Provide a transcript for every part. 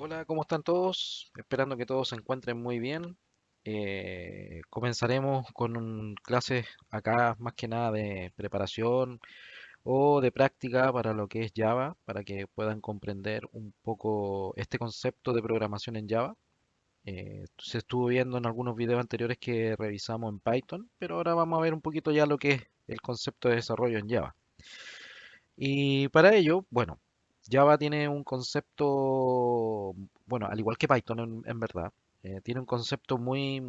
Hola, ¿cómo están todos? Esperando que todos se encuentren muy bien. Comenzaremos con clases acá más que nada de preparación o de práctica para lo que es Java, para que puedan comprender un poco este concepto de programación en Java. Se estuvo viendo en algunos videos anteriores que revisamos en Python, pero ahora vamos a ver un poquito ya lo que es el concepto de desarrollo en Java. Y para ello, bueno, Java tiene un concepto, bueno, al igual que Python en verdad, tiene un concepto muy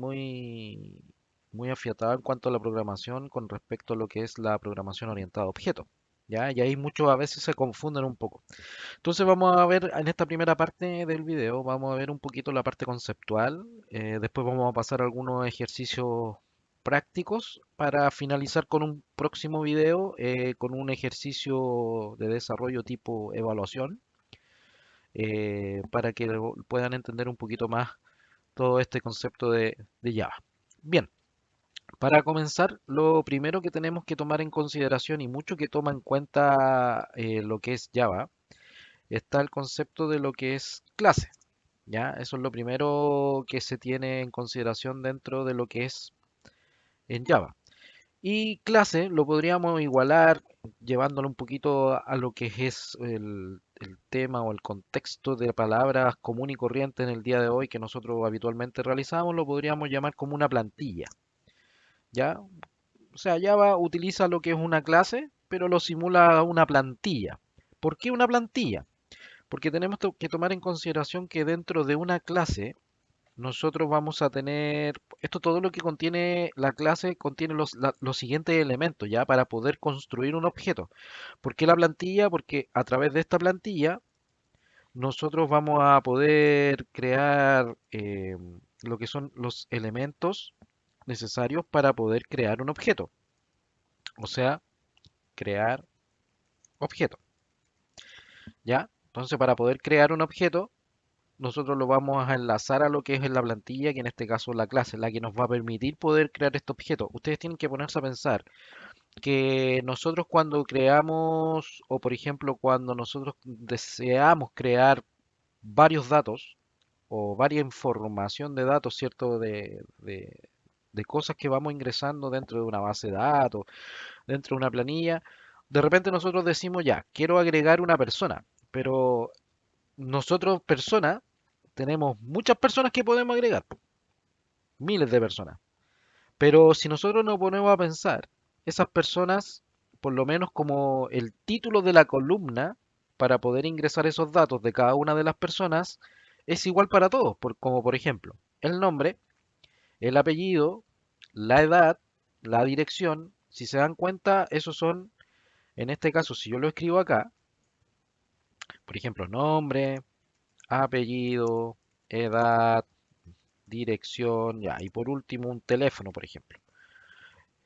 afiatado en cuanto a la programación con respecto a lo que es la programación orientada a objetos. ¿Ya? Y ahí muchos a veces se confunden un poco. Entonces vamos a ver en esta primera parte del video, vamos a ver un poquito la parte conceptual, después vamos a pasar a algunos ejercicios prácticos para finalizar con un próximo video con un ejercicio de desarrollo tipo evaluación para que puedan entender un poquito más todo este concepto de Java. Bien, para comenzar, lo primero que tenemos que tomar en consideración y mucho que toma en cuenta lo que es Java, está el concepto de lo que es clase, ¿ya? Eso es lo primero que se tiene en consideración dentro de lo que es en Java. Y clase lo podríamos igualar llevándolo un poquito a lo que es el tema o el contexto de palabras común y corriente en el día de hoy que nosotros habitualmente realizamos, lo podríamos llamar como una plantilla, ¿ya? O sea, Java utiliza lo que es una clase, pero lo simula a una plantilla. ¿Por qué una plantilla? Porque tenemos que tomar en consideración que dentro de una clase nosotros vamos a tener, esto todo lo que contiene la clase contiene los siguientes elementos ya para poder construir un objeto. ¿Por qué la plantilla? Porque a través de esta plantilla nosotros vamos a poder crear lo que son los elementos necesarios para poder crear un objeto. O sea, crear objeto. ¿Ya? Entonces, para poder crear un objeto, nosotros lo vamos a enlazar a lo que es en la plantilla, que en este caso es la clase, la que nos va a permitir poder crear este objeto. Ustedes tienen que ponerse a pensar que nosotros cuando creamos, o por ejemplo cuando nosotros deseamos crear varios datos o varias información de datos, ¿cierto? De cosas que vamos ingresando dentro de una base de datos, dentro de una planilla, de repente nosotros decimos ya, quiero agregar una persona, pero nosotros personas tenemos muchas personas que podemos agregar, miles de personas. Pero si nosotros nos ponemos a pensar, esas personas, por lo menos como el título de la columna, para poder ingresar esos datos de cada una de las personas, es igual para todos, como por ejemplo, el nombre, el apellido, la edad, la dirección. Si se dan cuenta, esos son, en este caso, si yo lo escribo acá, por ejemplo, nombre, apellido, edad, dirección, ya, y por último un teléfono, por ejemplo.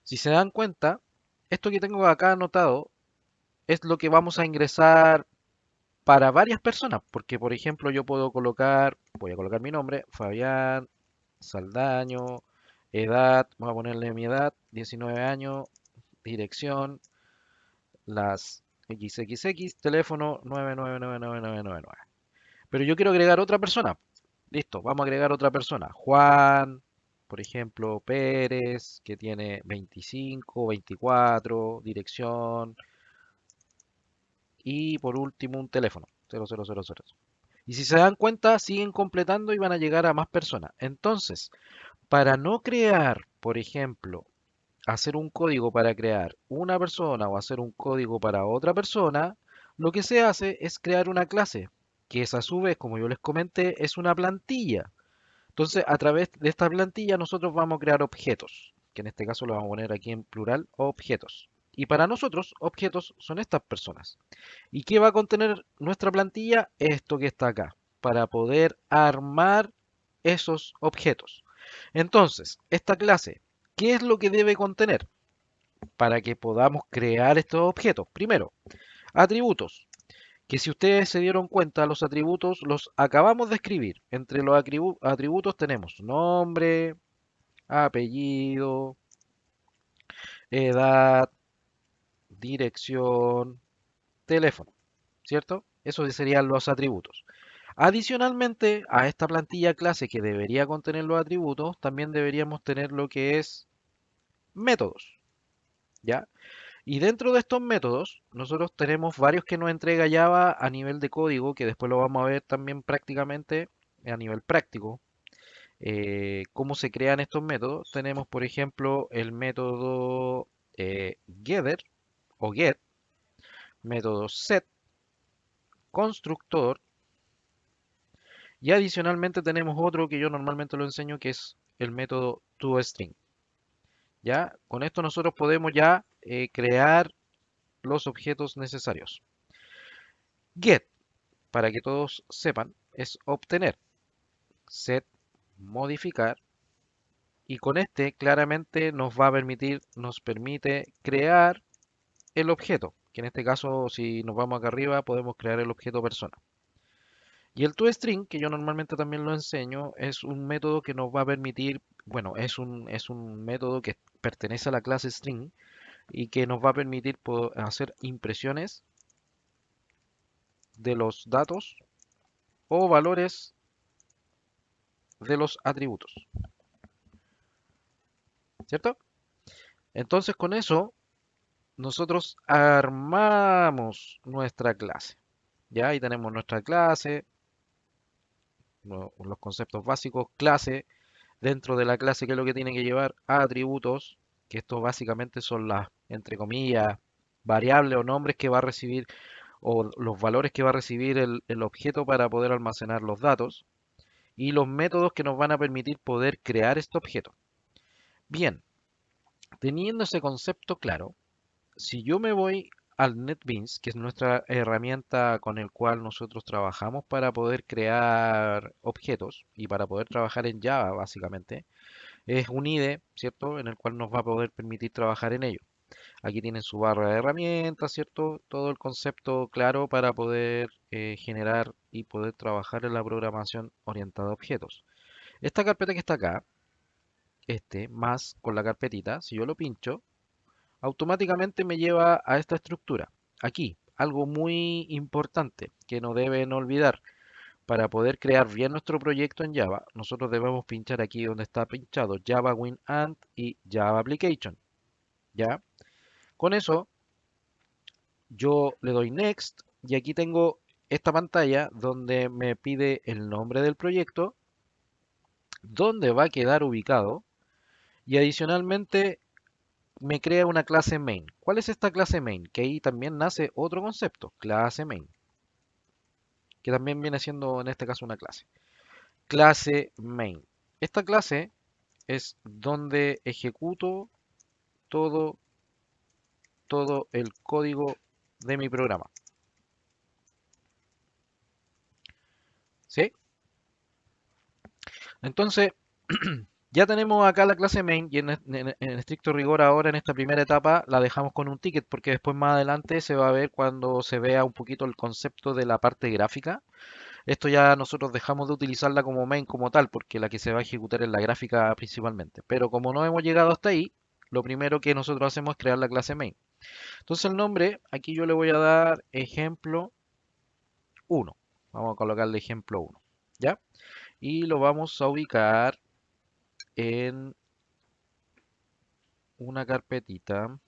Si se dan cuenta, esto que tengo acá anotado es lo que vamos a ingresar para varias personas, porque por ejemplo yo puedo colocar, voy a colocar mi nombre, Fabián Saldaño, edad, voy a ponerle mi edad, 19 años, dirección, las XXX, teléfono 9999999. Pero yo quiero agregar otra persona. Listo, vamos a agregar otra persona. Juan, por ejemplo, Pérez, que tiene 25, 24, dirección y por último un teléfono. 0000. Y si se dan cuenta, siguen completando y van a llegar a más personas. Entonces, para no crear, por ejemplo, hacer un código para crear una persona o hacer un código para otra persona, lo que se hace es crear una clase, que es a su vez, como yo les comenté, es una plantilla. Entonces, a través de esta plantilla nosotros vamos a crear objetos, que en este caso lo vamos a poner aquí en plural, objetos. Y para nosotros, objetos son estas personas. ¿Y qué va a contener nuestra plantilla? Esto que está acá, para poder armar esos objetos. Entonces, esta clase, ¿qué es lo que debe contener para que podamos crear estos objetos? Primero, atributos, que si ustedes se dieron cuenta, los atributos los acabamos de escribir. Entre los atributos tenemos nombre, apellido, edad, dirección, teléfono, ¿cierto? Esos serían los atributos. Adicionalmente, a esta plantilla clase que debería contener los atributos, también deberíamos tener lo que es métodos, ¿ya? Y dentro de estos métodos, nosotros tenemos varios que nos entrega Java a nivel de código, que después lo vamos a ver también prácticamente a nivel práctico. Cómo se crean estos métodos. Tenemos, por ejemplo, el método getter o get, método set, constructor, y adicionalmente tenemos otro que yo normalmente lo enseño que es el método toString. ¿Ya? Con esto nosotros podemos ya crear los objetos necesarios. Get, para que todos sepan, es obtener. Set, modificar. Y con este claramente nos va a permitir, nos permite crear el objeto, que en este caso si nos vamos acá arriba podemos crear el objeto persona. Y el toString, que yo normalmente también lo enseño, es un método que nos va a permitir, bueno, es un método que pertenece a la clase string y que nos va a permitir hacer impresiones de los datos o valores de los atributos, ¿cierto? Entonces con eso nosotros armamos nuestra clase. Ya ahí tenemos nuestra clase, los conceptos básicos, clase, dentro de la clase, ¿qué es lo que tiene que llevar? Atributos, que estos básicamente son las, entre comillas, variables o nombres que va a recibir o los valores que va a recibir el objeto para poder almacenar los datos y los métodos que nos van a permitir poder crear este objeto. Bien, teniendo ese concepto claro, si yo me voy al NetBeans, que es nuestra herramienta con el cual nosotros trabajamos para poder crear objetos y para poder trabajar en Java, básicamente, es un IDE, ¿cierto? En el cual nos va a poder permitir trabajar en ello. Aquí tienen su barra de herramientas, ¿cierto? Todo el concepto claro para poder generar y poder trabajar en la programación orientada a objetos. Esta carpeta que está acá, más con la carpetita, si yo lo pincho, automáticamente me lleva a esta estructura. Aquí, algo muy importante que no deben olvidar. Para poder crear bien nuestro proyecto en Java, nosotros debemos pinchar aquí donde está pinchado Java WinAnd y Java Application. ¿Ya? Con eso, yo le doy Next y aquí tengo esta pantalla donde me pide el nombre del proyecto, dónde va a quedar ubicado y adicionalmente me crea una clase main. ¿Cuál es esta clase main? Que ahí también nace otro concepto, clase main, que también viene siendo en este caso una clase. Clase main. Esta clase es donde ejecuto todo, todo el código de mi programa. ¿Sí? Entonces, ya tenemos acá la clase main y en estricto rigor ahora en esta primera etapa la dejamos con un ticket porque después más adelante se va a ver cuando se vea un poquito el concepto de la parte gráfica. Esto ya nosotros dejamos de utilizarla como main como tal porque la que se va a ejecutar es la gráfica principalmente. Pero como no hemos llegado hasta ahí, lo primero que nosotros hacemos es crear la clase main. Entonces el nombre, aquí yo le voy a dar ejemplo 1. Vamos a colocarle ejemplo 1. ¿Ya? Y lo vamos a ubicar en una carpetita.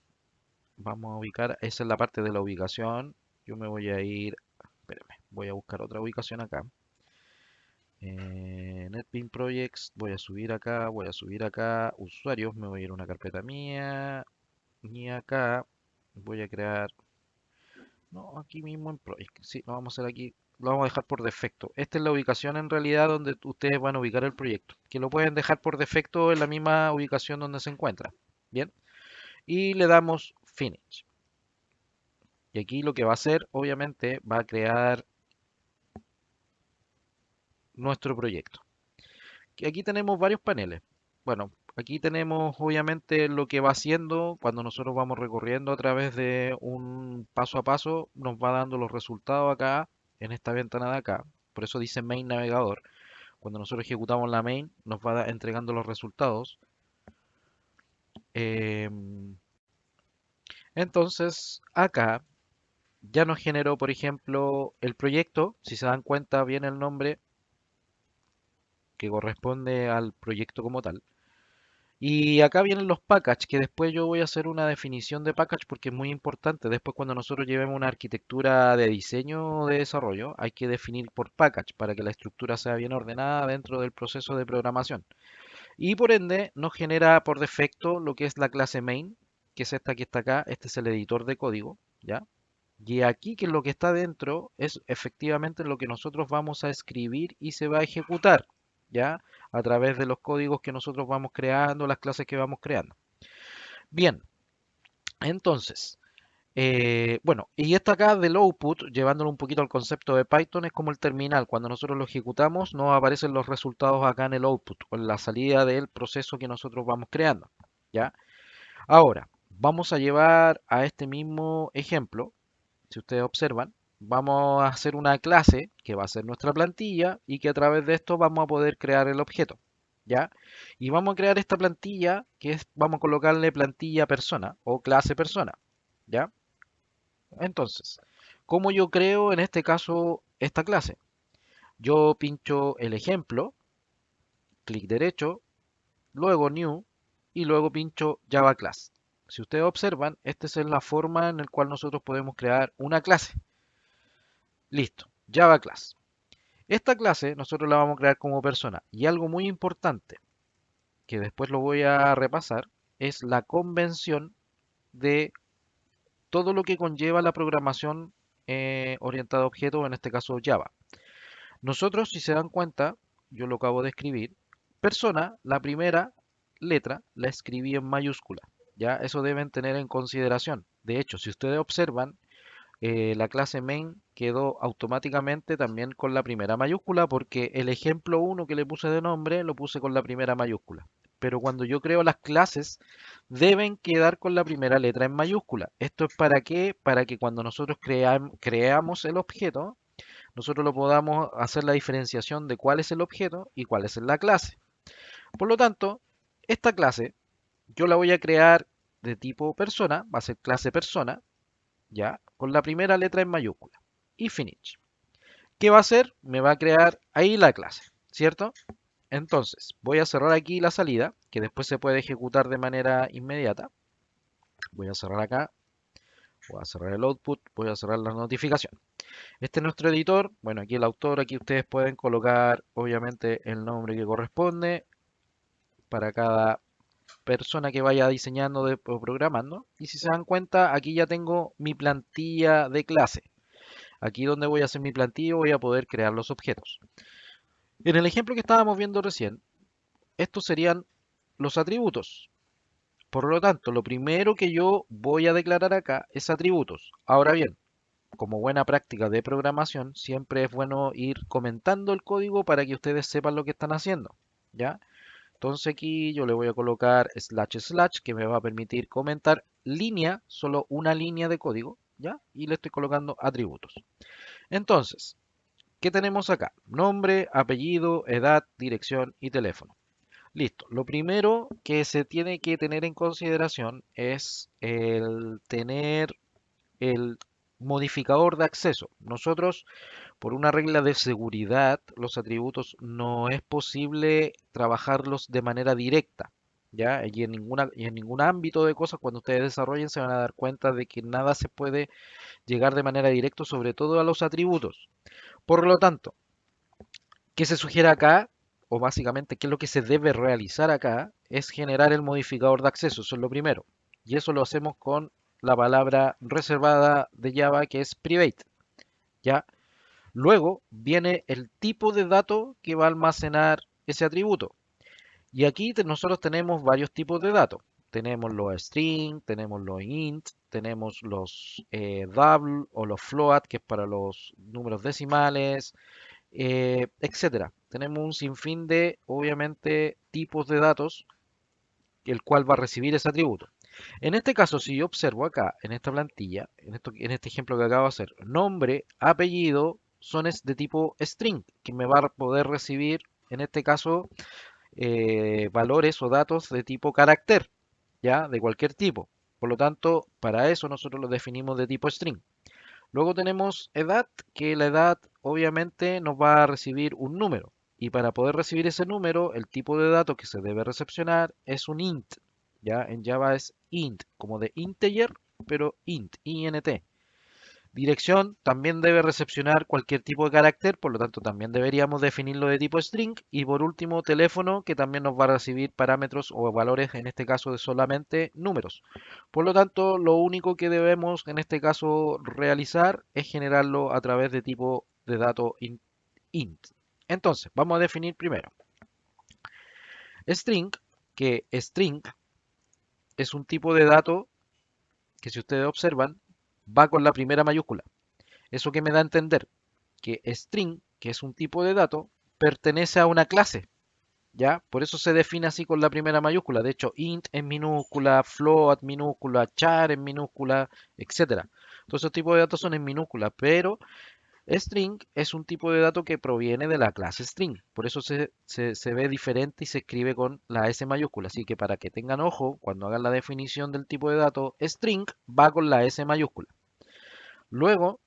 Vamos a ubicar, esa es la parte de la ubicación. Yo me voy a ir, espérame, voy a buscar otra ubicación acá. NetBeans Projects, voy a subir acá, usuarios, me voy a ir a una carpeta mía, y acá voy a crear, no, aquí mismo en Project, sí, lo vamos a hacer aquí, lo vamos a dejar por defecto. Esta es la ubicación en realidad donde ustedes van a ubicar el proyecto, que lo pueden dejar por defecto en la misma ubicación donde se encuentra. Bien, y le damos Finish. Y aquí lo que va a hacer, obviamente, va a crear nuestro proyecto. Y aquí tenemos varios paneles. Bueno, aquí tenemos obviamente lo que va haciendo cuando nosotros vamos recorriendo a través de un paso a paso, nos va dando los resultados acá, en esta ventana de acá. Por eso dice main navegador. Cuando nosotros ejecutamos la main, nos va entregando los resultados. Entonces, acá ya nos generó, por ejemplo, el proyecto. Si se dan cuenta, viene el nombre que corresponde al proyecto como tal. Y acá vienen los package, que después yo voy a hacer una definición de package porque es muy importante. Después cuando nosotros llevemos una arquitectura de diseño o de desarrollo, hay que definir por package para que la estructura sea bien ordenada dentro del proceso de programación. Y por ende nos genera por defecto lo que es la clase main, que es esta que está acá. Este es el editor de código, ¿ya? Y aquí que lo que está dentro es efectivamente lo que nosotros vamos a escribir y se va a ejecutar, ¿ya? A través de los códigos que nosotros vamos creando, las clases que vamos creando. Bien, entonces, bueno, y esto acá del output, llevándolo un poquito al concepto de Python, es como el terminal. Cuando nosotros lo ejecutamos, nos aparecen los resultados acá en el output, o en la salida del proceso que nosotros vamos creando, ¿ya? Ahora, vamos a llevar a este mismo ejemplo. Si ustedes observan, vamos a hacer una clase que va a ser nuestra plantilla y que a través de esto vamos a poder crear el objeto, ¿ya? Y vamos a crear esta plantilla que es, vamos a colocarle plantilla persona o clase persona, ¿ya? Entonces, ¿cómo yo creo en este caso esta clase? Yo pincho el ejemplo, clic derecho, luego New y luego pincho Java Class. Si ustedes observan, esta es la forma en la cual nosotros podemos crear una clase. Listo, Java Class. Esta clase nosotros la vamos a crear como persona. Y algo muy importante, que después lo voy a repasar, es la convención de todo lo que conlleva la programación orientada a objetos, en este caso Java. Nosotros, si se dan cuenta, yo lo acabo de escribir, persona, la primera letra la escribí en mayúscula. Ya, eso deben tener en consideración. De hecho, si ustedes observan, la clase main quedó automáticamente también con la primera mayúscula porque el ejemplo uno que le puse de nombre lo puse con la primera mayúscula. Pero cuando yo creo las clases deben quedar con la primera letra en mayúscula. ¿Esto es para qué? Para que cuando nosotros creamos el objeto, nosotros lo podamos hacer la diferenciación de cuál es el objeto y cuál es la clase. Por lo tanto, esta clase yo la voy a crear de tipo persona, va a ser clase persona, ¿ya? Con la primera letra en mayúscula. Y finish. ¿Qué va a hacer? Me va a crear ahí la clase, ¿cierto? Entonces, voy a cerrar aquí la salida, que después se puede ejecutar de manera inmediata. Voy a cerrar acá, voy a cerrar el output, voy a cerrar la notificación. Este es nuestro editor. Bueno, aquí el autor, aquí ustedes pueden colocar obviamente el nombre que corresponde para cada persona que vaya diseñando o programando. Y si se dan cuenta, aquí ya tengo mi plantilla de clase. Aquí donde voy a hacer mi plantilla voy a poder crear los objetos. En el ejemplo que estábamos viendo recién, estos serían los atributos. Por lo tanto, lo primero que yo voy a declarar acá es atributos. Ahora bien, como buena práctica de programación, siempre es bueno ir comentando el código para que ustedes sepan lo que están haciendo. ¿Ya? Entonces aquí yo le voy a colocar slash slash que me va a permitir comentar línea, solo una línea de código, ¿ya? Y le estoy colocando atributos. Entonces, ¿qué tenemos acá? Nombre, apellido, edad, dirección y teléfono. Listo. Lo primero que se tiene que tener en consideración es el tener el modificador de acceso. Nosotros, por una regla de seguridad, los atributos no es posible trabajarlos de manera directa. ¿Ya? Y en ningún ámbito de cosas, cuando ustedes desarrollen, se van a dar cuenta de que nada se puede llegar de manera directa, sobre todo a los atributos. Por lo tanto, ¿qué se sugiere acá? O básicamente, ¿qué es lo que se debe realizar acá? Es generar el modificador de acceso, eso es lo primero. Y eso lo hacemos con la palabra reservada de Java que es private. ¿Ya? Luego viene el tipo de dato que va a almacenar ese atributo. Y aquí nosotros tenemos varios tipos de datos. Tenemos los string, tenemos los int, tenemos los double o los float, que es para los números decimales, etcétera. Tenemos un sinfín de, obviamente, tipos de datos, el cual va a recibir ese atributo. En este caso, si yo observo acá, en esta plantilla, en este ejemplo que acabo de hacer, nombre, apellido, son de tipo string, que me va a poder recibir, en este caso, valores o datos de tipo carácter, ¿ya? De cualquier tipo. Por lo tanto, para eso nosotros lo definimos de tipo string. Luego tenemos edad, que la edad obviamente nos va a recibir un número. Y para poder recibir ese número, el tipo de dato que se debe recepcionar es un int. Ya en Java es int, como de integer, pero int, int. Dirección también debe recepcionar cualquier tipo de carácter, por lo tanto también deberíamos definirlo de tipo string. Y por último, teléfono, que también nos va a recibir parámetros o valores, en este caso de solamente números. Por lo tanto, lo único que debemos en este caso realizar es generarlo a través de tipo de dato int. Entonces, vamos a definir primero string, que string es un tipo de dato que si ustedes observan va con la primera mayúscula. Eso que me da a entender que string, que es un tipo de dato, pertenece a una clase, ¿ya? Por eso se define así con la primera mayúscula. De hecho, int en minúscula, float minúscula, char en minúscula, etcétera. Todos esos tipos de datos son en minúscula, pero string es un tipo de dato que proviene de la clase string. Por eso se ve diferente y se escribe con la S mayúscula. Así que para que tengan ojo, cuando hagan la definición del tipo de dato, string va con la S mayúscula. Luego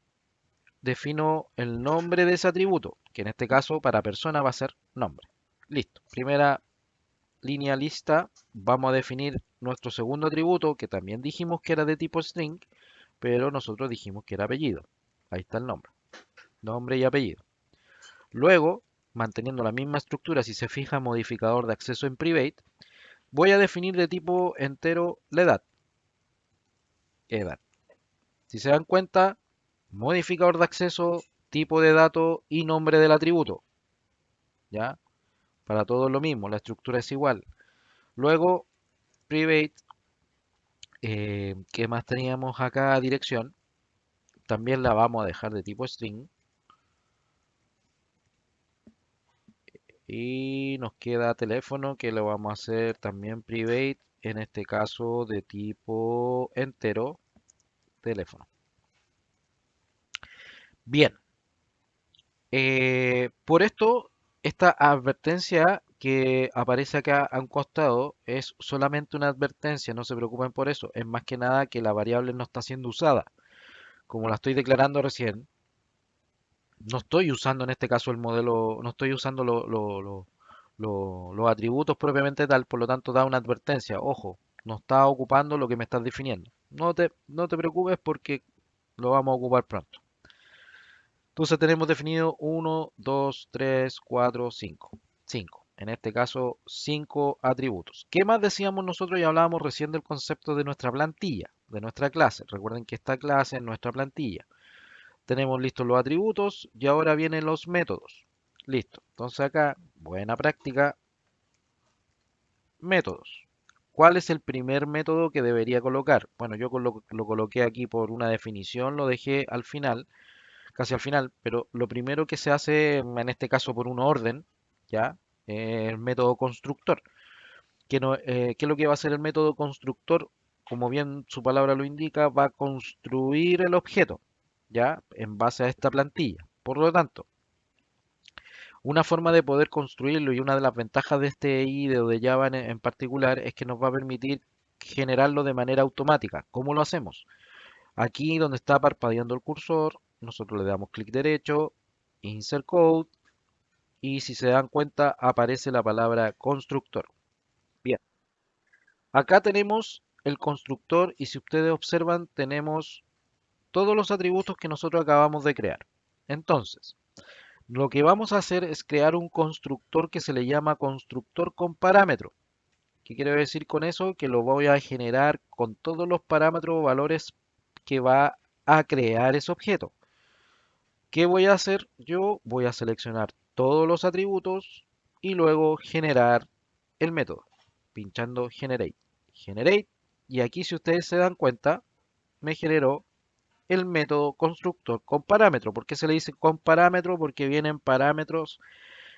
defino el nombre de ese atributo, que en este caso para persona va a ser nombre. Listo. Primera línea lista, vamos a definir nuestro segundo atributo, que también dijimos que era de tipo string, pero nosotros dijimos que era apellido. Ahí está el nombre. Nombre y apellido. Luego, manteniendo la misma estructura, si se fija, modificador de acceso en private, voy a definir de tipo entero la edad. Edad. Si se dan cuenta, modificador de acceso, tipo de dato y nombre del atributo. ¿Ya? Para todo lo mismo, la estructura es igual. Luego, private, ¿qué más teníamos acá? Dirección. También la vamos a dejar de tipo string. Y nos queda teléfono que lo vamos a hacer también private, en este caso de tipo entero, teléfono. Bien, por esto, esta advertencia que aparece acá a un costado es solamente una advertencia, no se preocupen por eso, es más que nada que la variable no está siendo usada. Como la estoy declarando recién, no estoy usando en este caso el modelo, no estoy usando los atributos propiamente tal, por lo tanto da una advertencia, ojo, no está ocupando lo que me estás definiendo. No te preocupes porque lo vamos a ocupar pronto. Entonces tenemos definido uno, 2, 3, 4, 5. 5. En este caso, 5 atributos. ¿Qué más decíamos nosotros? Ya hablábamos recién del concepto de nuestra plantilla, de nuestra clase. Recuerden que esta clase es nuestra plantilla. Tenemos listos los atributos y ahora vienen los métodos. Listo. Entonces acá, buena práctica, métodos. ¿Cuál es el primer método que debería colocar? Bueno, yo lo coloqué aquí por una definición, lo dejé al final, casi al final, pero lo primero que se hace, en este caso por un orden, ¿ya? El método constructor. ¿Qué es lo que va a hacer el método constructor? Como bien su palabra lo indica, va a construir el objeto, ¿ya? En base a esta plantilla. Por lo tanto, una forma de poder construirlo y una de las ventajas de este IDE o de Java en particular es que nos va a permitir generarlo de manera automática. ¿Cómo lo hacemos? Aquí donde está parpadeando el cursor, nosotros le damos clic derecho, Insert Code y si se dan cuenta aparece la palabra constructor. Bien, acá tenemos el constructor y si ustedes observan tenemos todos los atributos que nosotros acabamos de crear. Entonces, lo que vamos a hacer es crear un constructor que se le llama constructor con parámetro. ¿Qué quiere decir con eso? Que lo voy a generar con todos los parámetros o valores que va a crear ese objeto. ¿Qué voy a hacer? Yo voy a seleccionar todos los atributos y luego generar el método, pinchando Generate. Generate, y aquí si ustedes se dan cuenta, me generó el método constructor con parámetro. ¿Por qué se le dice con parámetro? Porque vienen parámetros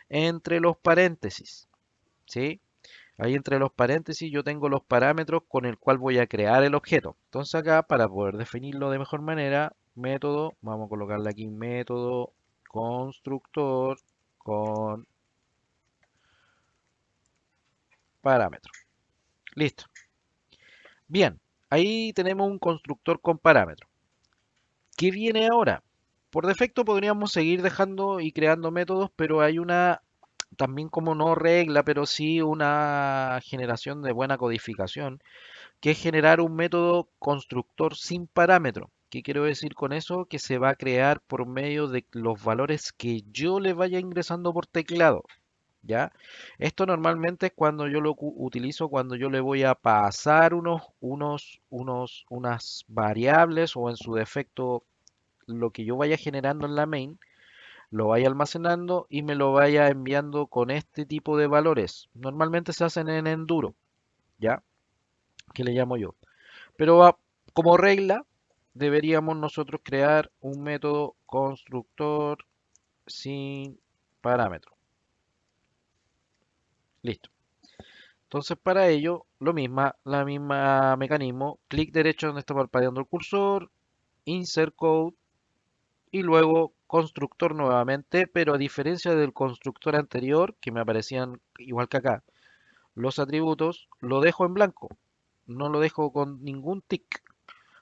entre los paréntesis, ¿sí? Ahí entre los paréntesis yo tengo los parámetros con el cual voy a crear el objeto. Entonces acá para poder definirlo de mejor manera, método, vamos a colocarle aquí método constructor con parámetro. Listo. Bien, ahí tenemos un constructor con parámetro. ¿Qué viene ahora? Por defecto podríamos seguir dejando y creando métodos, pero hay una, también como no regla, pero sí una generación de buena codificación, que es generar un método constructor sin parámetro. ¿Qué quiero decir con eso? Que se va a crear por medio de los valores que yo le vaya ingresando por teclado. ¿Ya? Esto normalmente es cuando yo lo utilizo cuando yo le voy a pasar unas variables o en su defecto lo que yo vaya generando en la main, lo vaya almacenando y me lo vaya enviando con este tipo de valores. Normalmente se hacen en Enduro, ¿ya? Que le llamo yo. Pero como regla, deberíamos nosotros crear un método constructor sin parámetro. Listo. Entonces para ello, la misma mecanismo, clic derecho donde está parpadeando el cursor, insert code y luego constructor nuevamente, pero a diferencia del constructor anterior, que me aparecían igual que acá, los atributos, lo dejo en blanco, no lo dejo con ningún tick,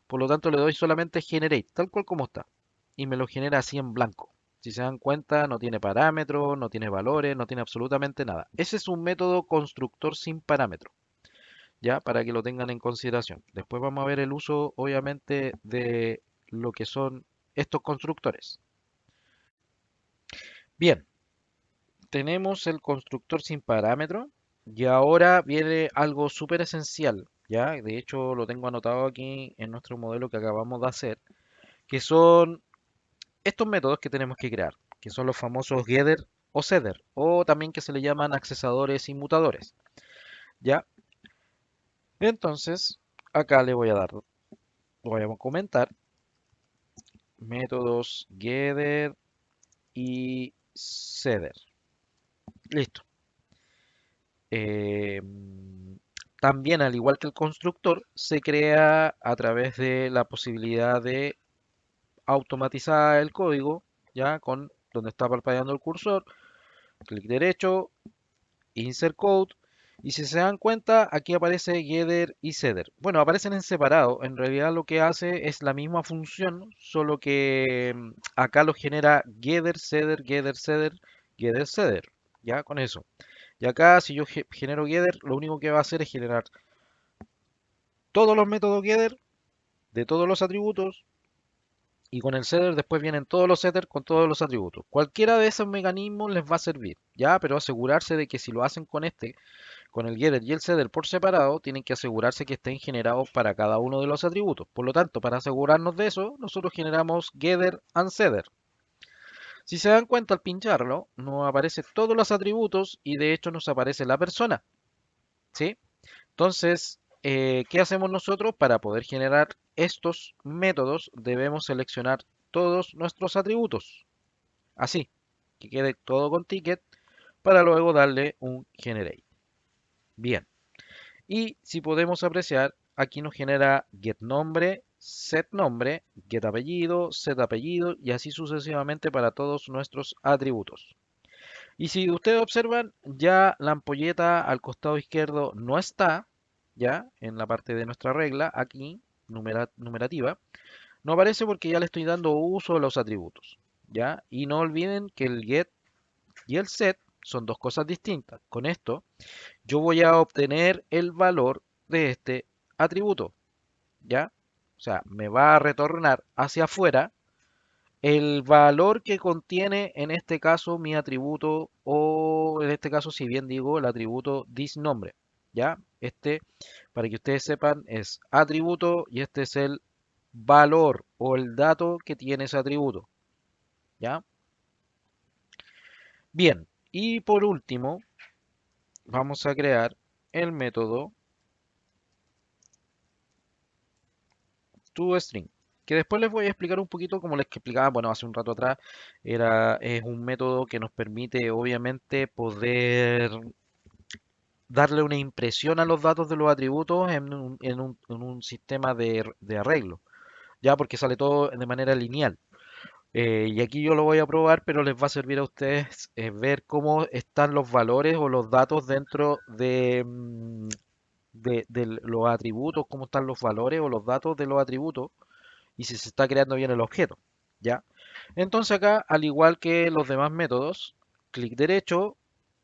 por lo tanto le doy solamente generate, tal cual como está, y me lo genera así en blanco. Si se dan cuenta, no tiene parámetros, no tiene valores, no tiene absolutamente nada. Ese es un método constructor sin parámetro. ¿Ya? Para que lo tengan en consideración. Después vamos a ver el uso, obviamente, de lo que son estos constructores. Bien, tenemos el constructor sin parámetro y ahora viene algo súper esencial, ¿ya? De hecho, lo tengo anotado aquí en nuestro modelo que acabamos de hacer, que son estos métodos que tenemos que crear, que son los famosos getter o setter, o también que se le llaman accesadores inmutadores, ¿ya? Entonces, acá le voy a dar, lo voy a comentar métodos getter y setter. Listo. Eh, También, al igual que el constructor, se crea a través de la posibilidad de automatizar el código, ya con donde está parpadeando el cursor, clic derecho, insert code, y si se dan cuenta, aquí aparece getter y setter. Bueno, aparecen en separado. En realidad lo que hace es la misma función, solo que acá lo genera getter, setter, getter, setter, getter, setter. Ya con eso. Y acá si yo genero getter, lo único que va a hacer es generar todos los métodos getter de todos los atributos y con el setter después vienen todos los setters con todos los atributos. Cualquiera de esos mecanismos les va a servir, ya, pero asegurarse de que si lo hacen con este, con el getter y el setter por separado, tienen que asegurarse que estén generados para cada uno de los atributos. Por lo tanto, para asegurarnos de eso, nosotros generamos getter and setter. Si se dan cuenta al pincharlo, nos aparecen todos los atributos y de hecho nos aparece la persona, ¿sí? Entonces, ¿qué hacemos nosotros? Para poder generar estos métodos debemos seleccionar todos nuestros atributos. Así, que quede todo con ticket para luego darle un generate. Bien. Y si podemos apreciar, aquí nos genera get nombre, get apellido, set apellido y así sucesivamente para todos nuestros atributos. Y si ustedes observan, ya la ampolleta al costado izquierdo no está, ya en la parte de nuestra regla, aquí, numerativa, no aparece porque ya le estoy dando uso a los atributos, ya. Y no olviden que el get y el set son dos cosas distintas. Con esto, yo voy a obtener el valor de este atributo, ya. O sea, me va a retornar hacia afuera el valor que contiene en este caso mi atributo o en este caso si bien digo el atributo thisNombre, ¿ya? Este, para que ustedes sepan, es atributo y este es el valor o el dato que tiene ese atributo, ¿ya? Bien, y por último vamos a crear el método toString, que después les voy a explicar un poquito como les explicaba, bueno, hace un rato atrás, es un método que nos permite obviamente poder darle una impresión a los datos de los atributos en un sistema de arreglo, ya porque sale todo de manera lineal. Y aquí yo lo voy a probar, pero les va a servir a ustedes ver cómo están los valores o los datos dentro de los atributos, cómo están los valores o los datos de los atributos y si se está creando bien el objeto, ¿ya? Entonces acá, al igual que los demás métodos, clic derecho,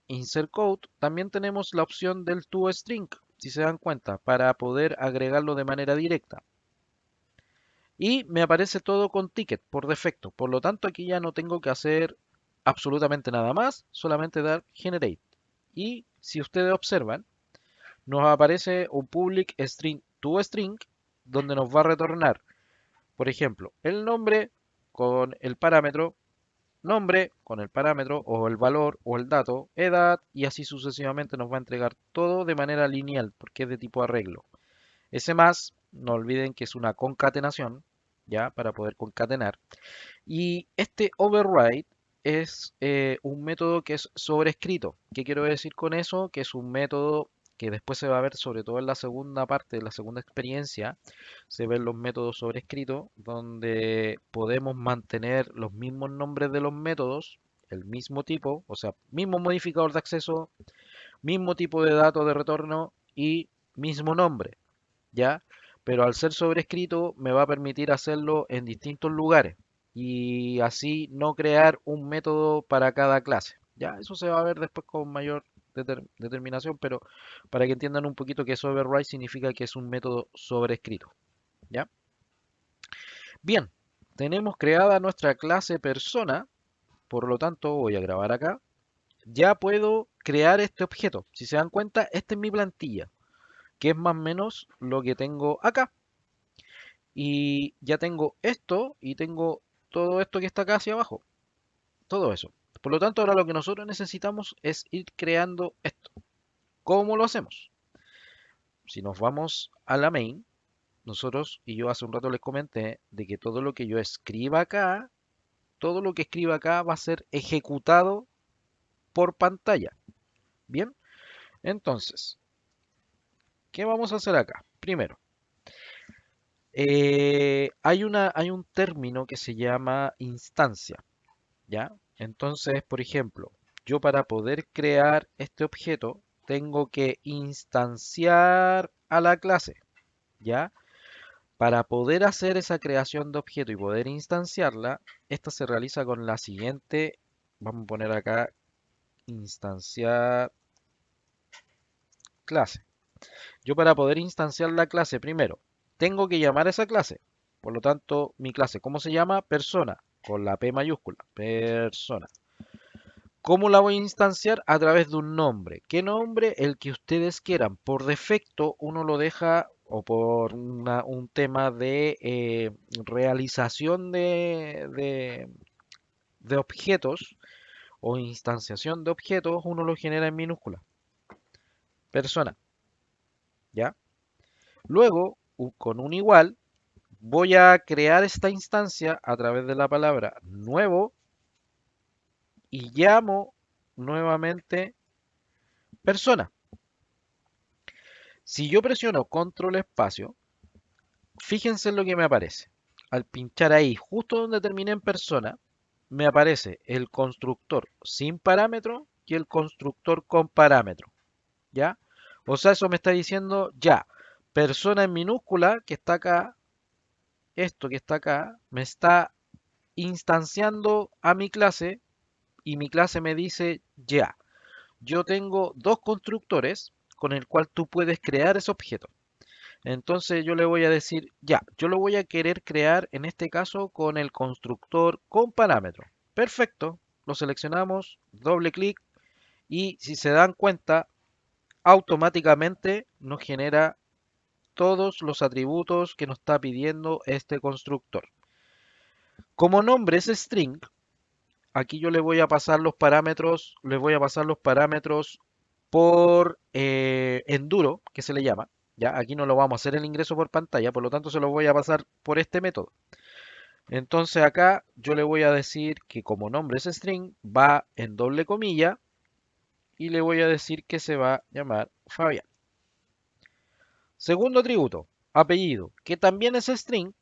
insert code, también tenemos la opción del toString, si se dan cuenta, para poder agregarlo de manera directa. Y me aparece todo con ticket por defecto. Por lo tanto, aquí ya no tengo que hacer absolutamente nada más, solamente dar generate. Y si ustedes observan, nos aparece un public string to string donde nos va a retornar, por ejemplo, el nombre con el parámetro, nombre con el parámetro o el valor o el dato, edad y así sucesivamente nos va a entregar todo de manera lineal porque es de tipo arreglo. Ese más, no olviden que es una concatenación, ya, para poder concatenar. Y este override es un método que es sobrescrito. ¿Qué quiero decir con eso? Que es un método que después se va a ver, sobre todo en la segunda parte, en la segunda experiencia, se ven los métodos sobrescritos, donde podemos mantener los mismos nombres de los métodos, el mismo tipo, o sea, mismo modificador de acceso, mismo tipo de datos de retorno y mismo nombre. ¿Ya? Pero al ser sobrescrito me va a permitir hacerlo en distintos lugares y así no crear un método para cada clase. ¿Ya? Eso se va a ver después con mayor determinación, pero para que entiendan un poquito que es override significa que es un método sobrescrito. ¿Ya? Bien, tenemos creada nuestra clase persona, por lo tanto voy a grabar acá. Ya puedo crear este objeto. Si se dan cuenta, esta es mi plantilla, que es más o menos lo que tengo acá. Y ya tengo esto y tengo todo esto que está acá hacia abajo. Todo eso. Por lo tanto, ahora lo que nosotros necesitamos es ir creando esto. ¿Cómo lo hacemos? Si nos vamos a la main, nosotros, y yo hace un rato les comenté, de que todo lo que yo escriba acá, todo lo que escriba acá va a ser ejecutado por pantalla. Bien, entonces, ¿qué vamos a hacer acá? Primero, hay un término que se llama instancia. ¿Ya? Entonces, por ejemplo, yo para poder crear este objeto tengo que instanciar a la clase, ¿ya? Para poder hacer esa creación de objeto y poder instanciarla, esta se realiza con la siguiente, vamos a poner acá, instanciar clase. Yo para poder instanciar la clase, primero, tengo que llamar a esa clase. Por lo tanto, mi clase, ¿cómo se llama? Persona, con la P mayúscula, persona. ¿Cómo la voy a instanciar? A través de un nombre. ¿Qué nombre? El que ustedes quieran. Por defecto, uno lo deja, o por un tema de realización de objetos o instanciación de objetos, uno lo genera en minúscula. Persona, ¿ya? Luego, con un igual, voy a crear esta instancia a través de la palabra nuevo y llamo nuevamente persona. Si yo presiono control espacio, fíjense en lo que me aparece. Al pinchar ahí, justo donde terminé en persona, me aparece el constructor sin parámetro y el constructor con parámetro. ¿Ya? O sea, eso me está diciendo ya, persona en minúscula que está acá, esto que está acá, me está instanciando a mi clase y mi clase me dice ya, yo tengo dos constructores con el cual tú puedes crear ese objeto. Entonces yo le voy a decir, ya, yo lo voy a querer crear en este caso con el constructor con parámetro. Perfecto, lo seleccionamos, doble clic y si se dan cuenta, automáticamente nos genera todos los atributos que nos está pidiendo este constructor. Como nombre es string, aquí yo le voy a pasar los parámetros, le voy a pasar los parámetros por enduro, que se le llama. Ya, aquí no lo vamos a hacer el ingreso por pantalla, por lo tanto se lo voy a pasar por este método. Entonces acá yo le voy a decir que como nombre es string, va en doble comilla y le voy a decir que se va a llamar Fabián. Segundo atributo, apellido, que también es string,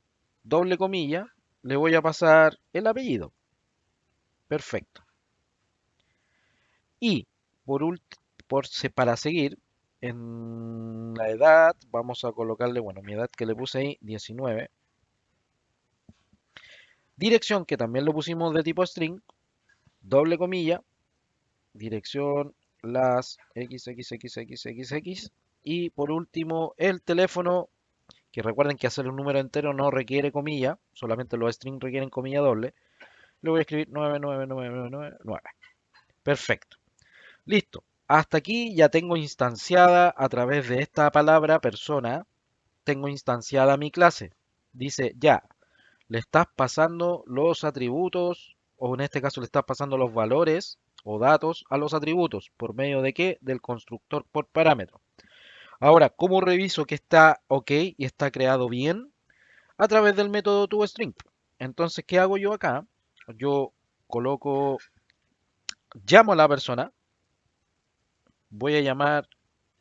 doble comilla, le voy a pasar el apellido. Perfecto. Y por último, para seguir, en la edad vamos a colocarle, bueno, mi edad que le puse ahí, 19. Dirección, que también lo pusimos de tipo string, doble comilla, dirección, las XXXXX. Y por último, el teléfono, que recuerden que hacer un número entero no requiere comilla, solamente los strings requieren comilla doble. Le voy a escribir 99999. Perfecto. Listo. Hasta aquí ya tengo instanciada a través de esta palabra persona, tengo instanciada mi clase. Dice ya, le estás pasando los atributos, o en este caso le estás pasando los valores o datos a los atributos. ¿Por medio de qué? Del constructor por parámetro. Ahora, ¿cómo reviso que está ok y está creado bien? A través del método toString. Entonces, ¿qué hago yo acá? Yo coloco, llamo a la persona, voy a llamar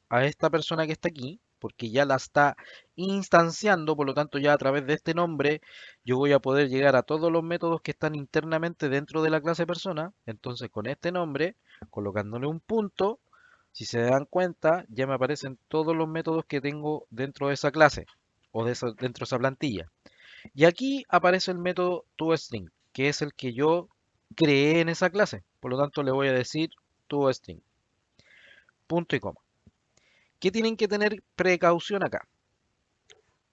a esta persona que está aquí, porque ya la está instanciando, por lo tanto ya a través de este nombre yo voy a poder llegar a todos los métodos que están internamente dentro de la clase persona. Entonces con este nombre, colocándole un punto, si se dan cuenta, ya me aparecen todos los métodos que tengo dentro de esa clase o dentro de esa plantilla. Y aquí aparece el método toString, que es el que yo creé en esa clase. Por lo tanto le voy a decir toString, punto y coma. ¿Qué tienen que tener precaución acá?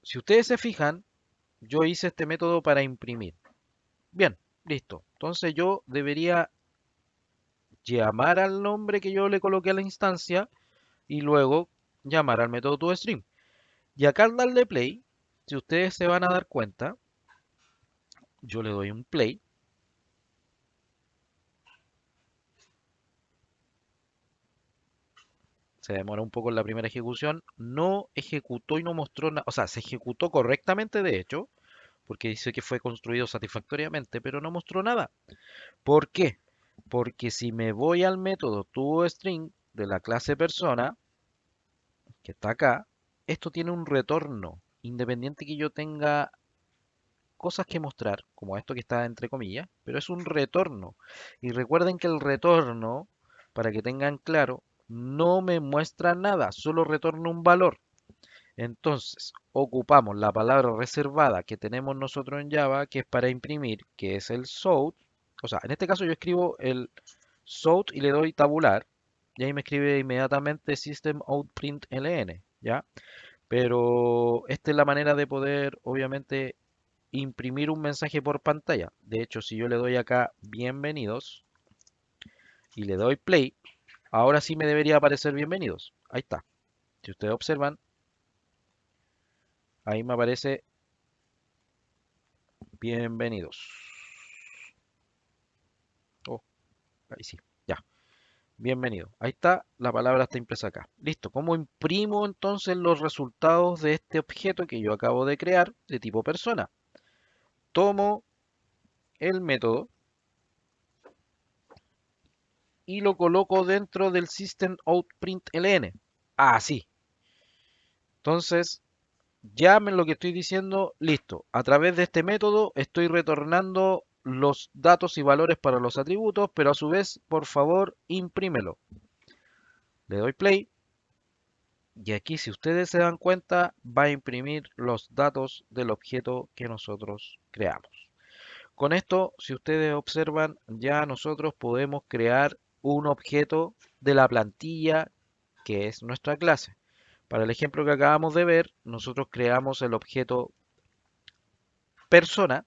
Si ustedes se fijan, yo hice este método para imprimir. Bien, listo. Entonces yo debería llamar al nombre que yo le coloqué a la instancia y luego llamar al método toString. Y acá al darle play, si ustedes se van a dar cuenta, yo le doy un play. Se demora un poco en la primera ejecución. No ejecutó y no mostró nada. O sea, se ejecutó correctamente de hecho, porque dice que fue construido satisfactoriamente, pero no mostró nada. ¿Por qué? Porque si me voy al método toString de la clase persona, que está acá, esto tiene un retorno, independiente que yo tenga cosas que mostrar, como esto que está entre comillas, pero es un retorno. Y recuerden que el retorno, para que tengan claro, no me muestra nada, solo retorna un valor. Entonces, ocupamos la palabra reservada que tenemos nosotros en Java, que es para imprimir, que es el south. O sea, en este caso yo escribo el south y le doy tabular, y ahí me escribe inmediatamente system out print ln, ¿ya? Pero esta es la manera de poder, obviamente, imprimir un mensaje por pantalla. De hecho, si yo le doy acá bienvenidos y le doy play, ahora sí me debería aparecer bienvenidos. Ahí está. Si ustedes observan, ahí me aparece bienvenidos. Oh, ahí sí, ya. Bienvenido. Ahí está, la palabra está impresa acá. Listo. ¿Cómo imprimo entonces los resultados de este objeto que yo acabo de crear de tipo persona? Tomo el método y lo coloco dentro del system out print ln. Así. Entonces, ya me lo que estoy diciendo, listo. A través de este método estoy retornando los datos y valores para los atributos, pero a su vez, por favor, imprímelo. Le doy play. Y aquí, si ustedes se dan cuenta, va a imprimir los datos del objeto que nosotros creamos. Con esto, si ustedes observan, ya nosotros podemos crear un objeto de la plantilla que es nuestra clase. Para el ejemplo que acabamos de ver, nosotros creamos el objeto persona,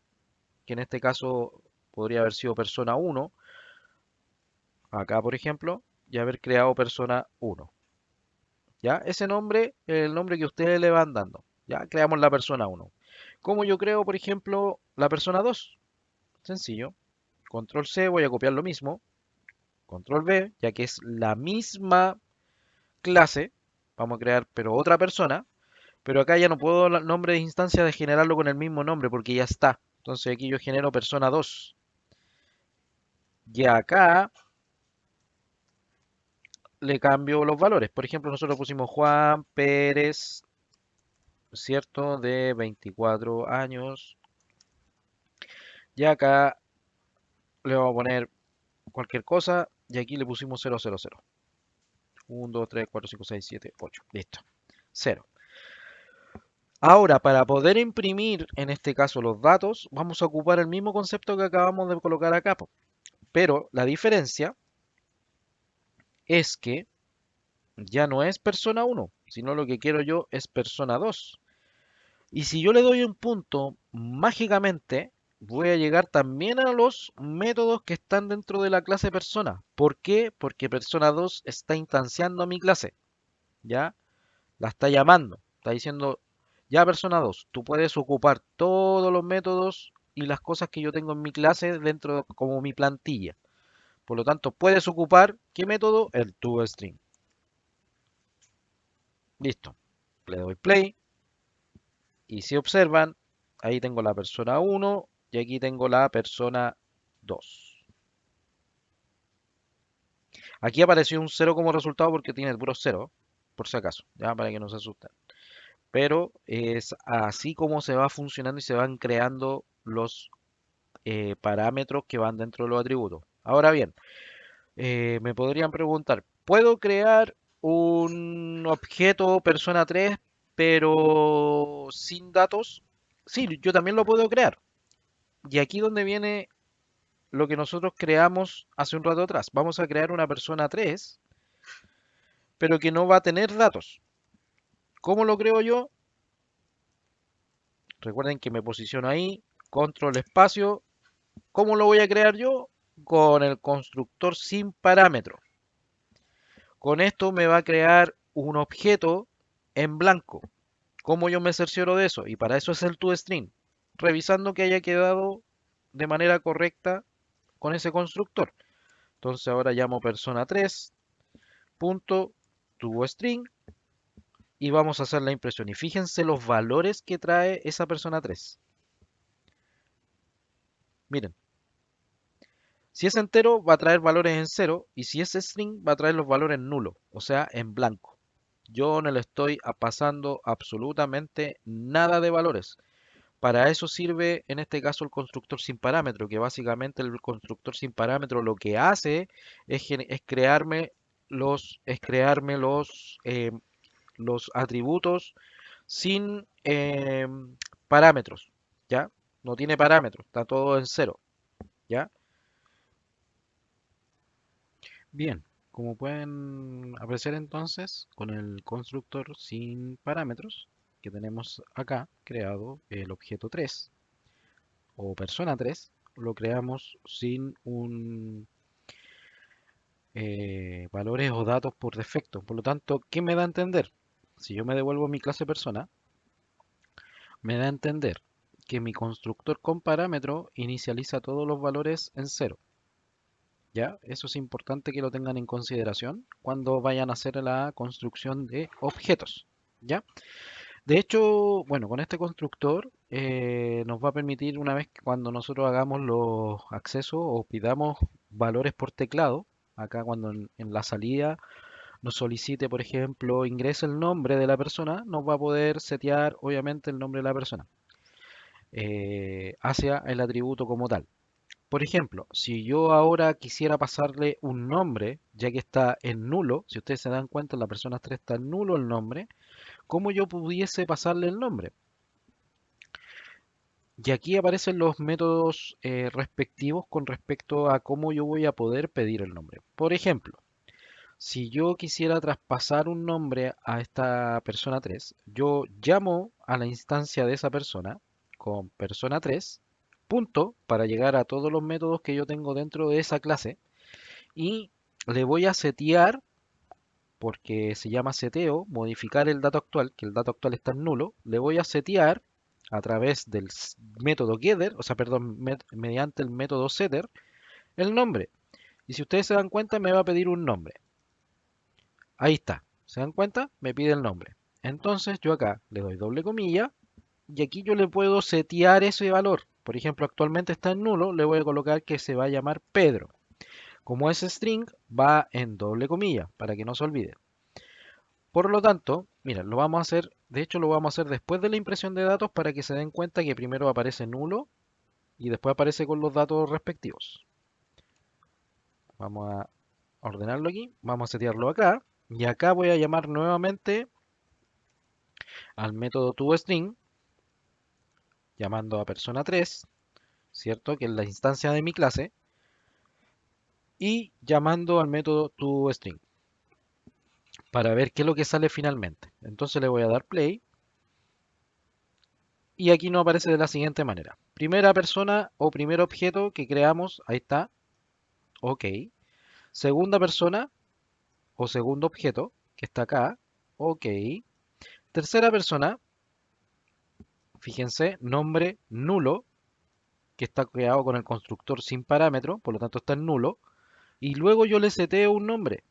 que en este caso podría haber sido persona 1, acá por ejemplo, y haber creado persona 1. ¿Ya? Ese nombre es el nombre que ustedes le van dando. Ya creamos la persona 1. ¿Cómo yo creo, por ejemplo, la persona 2? Sencillo. Control C, voy a copiar lo mismo. Control V, ya que es la misma clase. Vamos a crear, pero otra persona. Pero acá ya no puedo el nombre de instancia de generarlo con el mismo nombre porque ya está. Entonces aquí yo genero persona 2. Y acá le cambio los valores. Por ejemplo, nosotros pusimos Juan Pérez, ¿cierto? De 24 años. Y acá le vamos a poner cualquier cosa. Y aquí le pusimos 000. 1, 2, 3, 4, 5, 6, 7, 8. Listo. 0. Ahora, para poder imprimir, en este caso, los datos, vamos a ocupar el mismo concepto que acabamos de colocar acá, po. Pero la diferencia es que ya no es persona uno, sino lo que quiero yo es persona 2. Y si yo le doy un punto, mágicamente voy a llegar también a los métodos que están dentro de la clase persona. ¿Por qué? Porque persona 2 está instanciando a mi clase, ¿ya? La está llamando, está diciendo, ya persona 2, tú puedes ocupar todos los métodos y las cosas que yo tengo en mi clase dentro como mi plantilla. Por lo tanto, puedes ocupar, ¿qué método? El toString. Listo. Le doy play y si observan, ahí tengo la persona 1 y aquí tengo la persona 2. Aquí apareció un 0 como resultado porque tiene puro 0, por si acaso, ya para que no se asusten. Pero es así como se va funcionando y se van creando los parámetros que van dentro de los atributos. Ahora bien, me podrían preguntar, ¿puedo crear un objeto persona 3 pero sin datos? Sí, yo también lo puedo crear. Y aquí donde viene lo que nosotros creamos hace un rato atrás. Vamos a crear una persona 3 pero que no va a tener datos. ¿Cómo lo creo yo? Recuerden que me posiciono ahí, control espacio. ¿Cómo lo voy a crear yo? Con el constructor sin parámetro. Con esto me va a crear un objeto en blanco. ¿Cómo yo me cercioro de eso? Y para eso es el toString. Revisando que haya quedado de manera correcta con ese constructor. Entonces ahora llamo persona 3 punto toString y vamos a hacer la impresión. Y fíjense los valores que trae esa persona 3. Miren, si es entero va a traer valores en cero y si es string va a traer los valores en nulo, o sea, en blanco. Yo no le estoy pasando absolutamente nada de valores. Para eso sirve en este caso el constructor sin parámetro, que básicamente el constructor sin parámetro lo que hace es crearme los atributos sin parámetros, ¿ya? No tiene parámetros, está todo en cero, ¿ya? Bien, como pueden apreciar entonces, con el constructor sin parámetros que tenemos acá creado, el objeto 3 o persona 3 lo creamos sin un valores o datos por defecto. Por lo tanto, ¿qué me da a entender? Si yo me devuelvo a mi clase persona, me da a entender que mi constructor con parámetro inicializa todos los valores en cero. ¿Ya? Eso es importante que lo tengan en consideración cuando vayan a hacer la construcción de objetos. ¿Ya? De hecho, bueno, con este constructor nos va a permitir una vez que cuando nosotros hagamos los accesos o pidamos valores por teclado, acá cuando en la salida nos solicite, por ejemplo, ingrese el nombre de la persona, nos va a poder setear obviamente el nombre de la persona hacia el atributo como tal. Por ejemplo, si yo ahora quisiera pasarle un nombre, ya que está en nulo, si ustedes se dan cuenta, la persona 3 está en nulo el nombre, ¿cómo yo pudiese pasarle el nombre? Y aquí aparecen los métodos respectivos con respecto a cómo yo voy a poder pedir el nombre. Por ejemplo, si yo quisiera traspasar un nombre a esta persona 3, yo llamo a la instancia de esa persona con persona 3, punto, para llegar a todos los métodos que yo tengo dentro de esa clase y le voy a setear, porque se llama seteo, modificar el dato actual, que el dato actual está en nulo, le voy a setear a través del método getter, o sea, perdón, mediante el método setter, el nombre. Y si ustedes se dan cuenta, me va a pedir un nombre. Ahí está. ¿Se dan cuenta? Me pide el nombre. Entonces yo acá le doy doble comilla y aquí yo le puedo setear ese valor. Por ejemplo, actualmente está en nulo, le voy a colocar que se va a llamar Pedro. Como es string, va en doble comilla, para que no se olvide. Por lo tanto, mira, lo vamos a hacer, de hecho lo vamos a hacer después de la impresión de datos para que se den cuenta que primero aparece nulo y después aparece con los datos respectivos. Vamos a ordenarlo aquí, vamos a setearlo acá y acá voy a llamar nuevamente al método toString, llamando a persona 3, ¿cierto? Que es la instancia de mi clase, y llamando al método toString para ver qué es lo que sale finalmente. Entonces le voy a dar play y aquí nos aparece de la siguiente manera. Primera persona o primer objeto que creamos, ahí está, ok. Segunda persona o segundo objeto que está acá, ok. Tercera persona, fíjense, nombre nulo, que está creado con el constructor sin parámetro, por lo tanto está en nulo. Y luego yo le seteo un nombre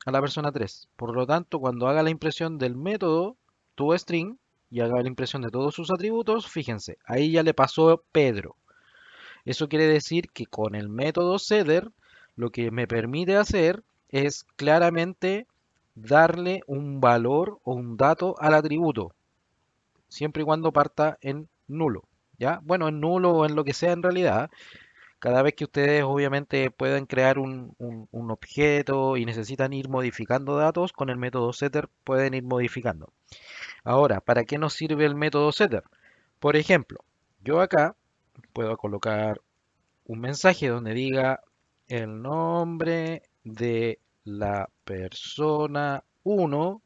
a la persona 3. Por lo tanto, cuando haga la impresión del método toString y haga la impresión de todos sus atributos, fíjense, ahí ya le pasó Pedro. Eso quiere decir que con el método setter lo que me permite hacer es claramente darle un valor o un dato al atributo, siempre y cuando parta en nulo. ¿Ya? Bueno, en nulo o en lo que sea en realidad. Cada vez que ustedes obviamente pueden crear un objeto y necesitan ir modificando datos, con el método setter pueden ir modificando. Ahora, ¿para qué nos sirve el método setter? Por ejemplo, yo acá puedo colocar un mensaje donde diga el nombre de la persona uno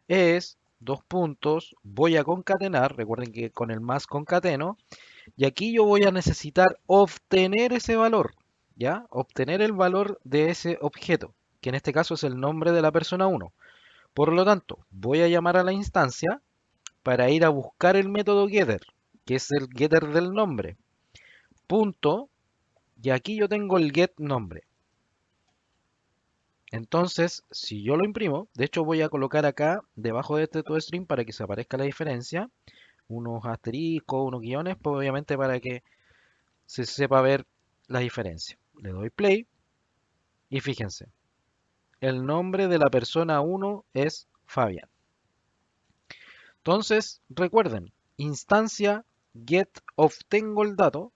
es dos puntos, voy a concatenar, recuerden que con el más concateno, y aquí yo voy a necesitar obtener ese valor, ¿ya? Obtener el valor de ese objeto, que en este caso es el nombre de la persona uno. Por lo tanto, voy a llamar a la instancia para ir a buscar el método getter, que es el getter del nombre. Punto, y aquí yo tengo el get nombre. Entonces, si yo lo imprimo, de hecho voy a colocar acá debajo de este toString para que se aparezca la diferencia, unos asteriscos, unos guiones, pues obviamente para que se sepa ver la diferencia. Le doy play y fíjense, el nombre de la persona uno es Fabián. Entonces, recuerden, instancia get obtengo el dato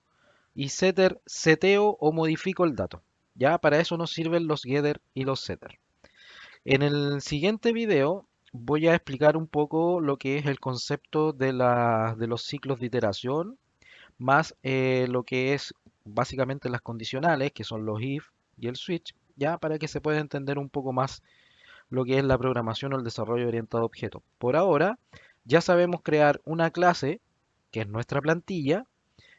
y setter seteo o modifico el dato. Ya para eso nos sirven los getter y los setter. En el siguiente video voy a explicar un poco lo que es el concepto de los ciclos de iteración, más lo que es básicamente las condicionales, que son los if y el switch, ya para que se pueda entender un poco más lo que es la programación o el desarrollo orientado a objetos. Por ahora, ya sabemos crear una clase, que es nuestra plantilla,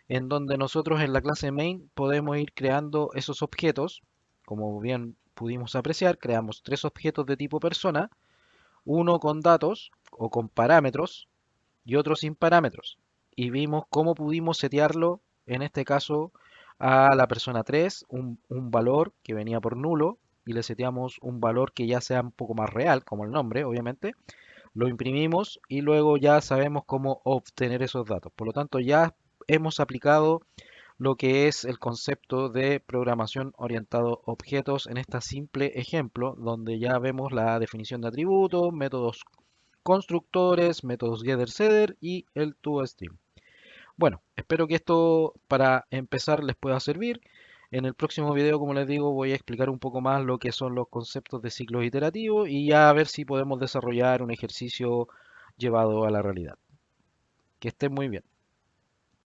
en donde nosotros en la clase main podemos ir creando esos objetos. Como bien pudimos apreciar, creamos tres objetos de tipo persona, uno con datos o con parámetros y otro sin parámetros. Y vimos cómo pudimos setearlo, en este caso, a la persona 3, un valor que venía por nulo, y le seteamos un valor que ya sea un poco más real, como el nombre, obviamente. Lo imprimimos y luego ya sabemos cómo obtener esos datos. Por lo tanto, ya hemos aplicado lo que es el concepto de programación orientado a objetos en este simple ejemplo, donde ya vemos la definición de atributos, métodos constructores, métodos getter setter y el toString. Bueno, espero que esto para empezar les pueda servir. En el próximo video, como les digo, voy a explicar un poco más lo que son los conceptos de ciclos iterativos y ya a ver si podemos desarrollar un ejercicio llevado a la realidad. Que estén muy bien.